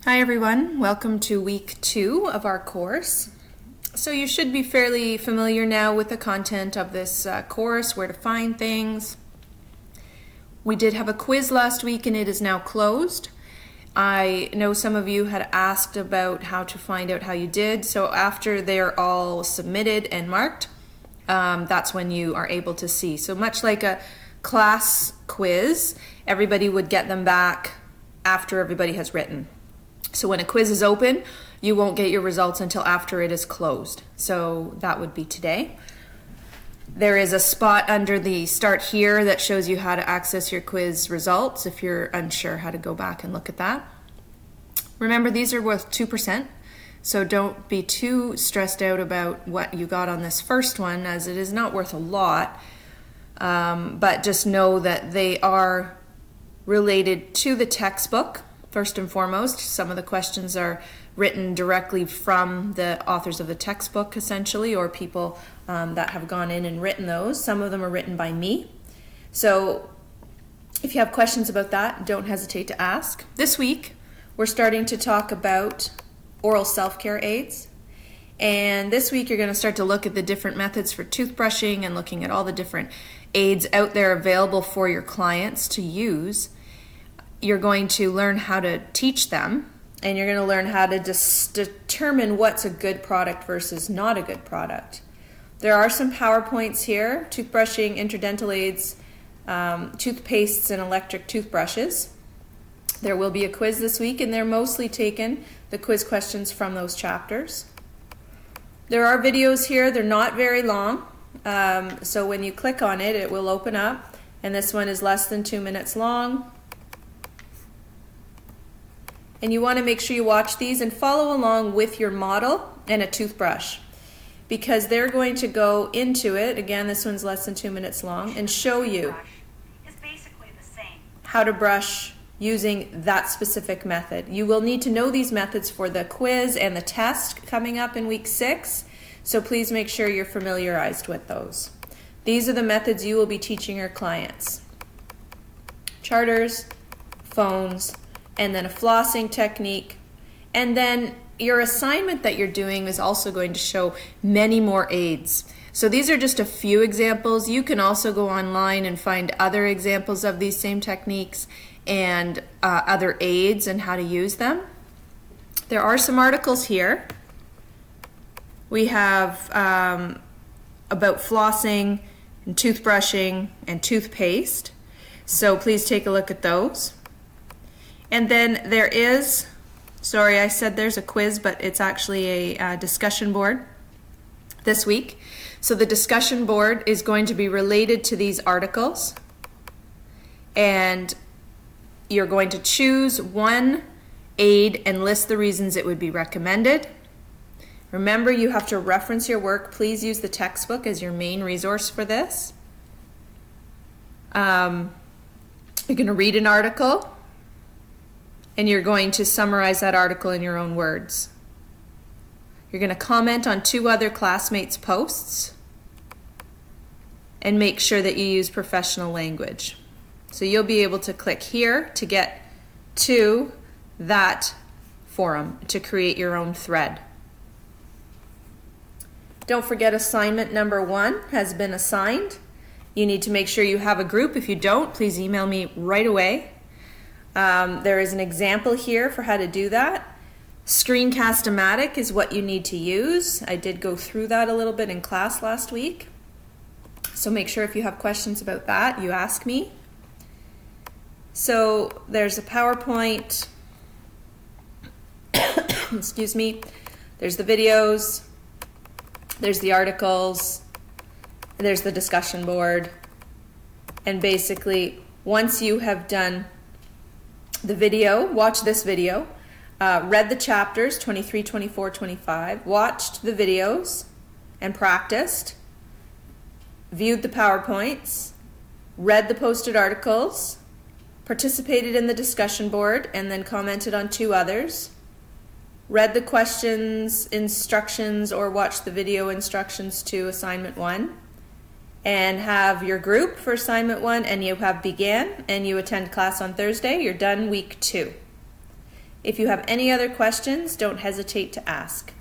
Hi everyone, welcome to week 2 of our course. So you should be fairly familiar now with the content of this course, where to find things. We did have a quiz last week and it is now closed. I know some of you had asked about how to find out how you did, so after they're all submitted and marked, that's when you are able to see. So much like a class quiz, everybody would get them back after everybody has written. So when a quiz is open, you won't get your results until after it is closed. So that would be today. There is a spot under the Start Here that shows you how to access your quiz results if you're unsure how to go back and look at that. Remember, these are worth 2%, so don't be too stressed out about what you got on this first one, as it is not worth a lot, but just know that they are related to the textbook. First and foremost, some of the questions are written directly from the authors of the textbook, essentially, or people that have gone in and written those. Some of them are written by me. So if you have questions about that, don't hesitate to ask. This week, we're starting to talk about oral self-care aids. And this week, you're going to start to look at the different methods for toothbrushing and looking at all the different aids out there available for your clients to use. You're going to learn how to teach them, and you're going to learn how to determine what's a good product versus not a good product. There are some PowerPoints here: toothbrushing, interdental aids, toothpastes, and electric toothbrushes. There will be a quiz this week, and they're mostly taken, the quiz questions, from those chapters. There are videos here. They're not very long, so when you click on it, it will open up, and this one is less than 2 minutes long. And you want to make sure you watch these and follow along with your model and a toothbrush, because they're going to go into it, again, this one's less than 2 minutes long, and show you how to brush using that specific method. You will need to know these methods for the quiz and the test coming up in week 6, so please make sure you're familiarized with those. These are the methods you will be teaching your clients: charters, phones, and then a flossing technique. And then your assignment that you're doing is also going to show many more aids. So these are just a few examples. You can also go online and find other examples of these same techniques and other aids and how to use them. There are some articles here. We have about flossing and toothbrushing and toothpaste. So please take a look at those. And then there is, sorry, I said there's a quiz, but it's actually a discussion board this week. So the discussion board is going to be related to these articles, and you're going to choose one aid and list the reasons it would be recommended. Remember, you have to reference your work. Please use the textbook as your main resource for this. You're going to read an article, and you're going to summarize that article in your own words. You're going to comment on 2 other classmates' posts and make sure that you use professional language. So you'll be able to click here to get to that forum to create your own thread. Don't forget, assignment number 1 has been assigned. You need to make sure you have a group. If you don't, please email me right away. There is an example here for how to do that. Screencast-O-Matic is what you need to use. I did go through that a little bit in class last week. So make sure if you have questions about that, you ask me. So there's a PowerPoint. Excuse me. There's the videos. There's the articles. There's the discussion board. And basically, once you have done the video, watch this video, read the chapters 23, 24, 25, watched the videos and practiced, viewed the PowerPoints, read the posted articles, participated in the discussion board, and then commented on 2 others, read the questions, instructions, or watched the video instructions to assignment 1, and have your group for assignment 1, and you have began, and you attend class on Thursday, you're done week 2. If you have any other questions, don't hesitate to ask.